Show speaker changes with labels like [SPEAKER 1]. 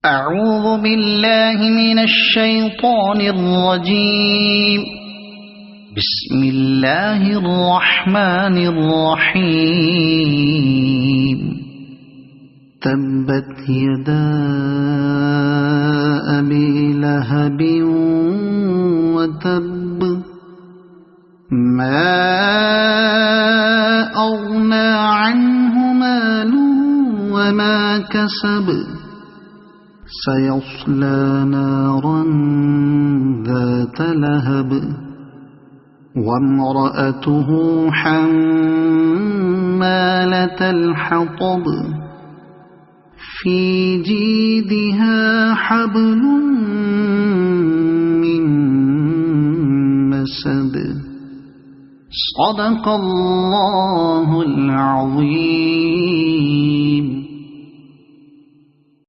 [SPEAKER 1] أعوذ بالله من الشيطان الرجيم. بسم الله الرحمن الرحيم. تبت يدا أبي لهب وتب ما أغنى عنه ماله وما كسب سيصلى نارا ذات لهب وامرأته حمالة الحطب في جيدها حبل من مسد. صدق الله العظيم.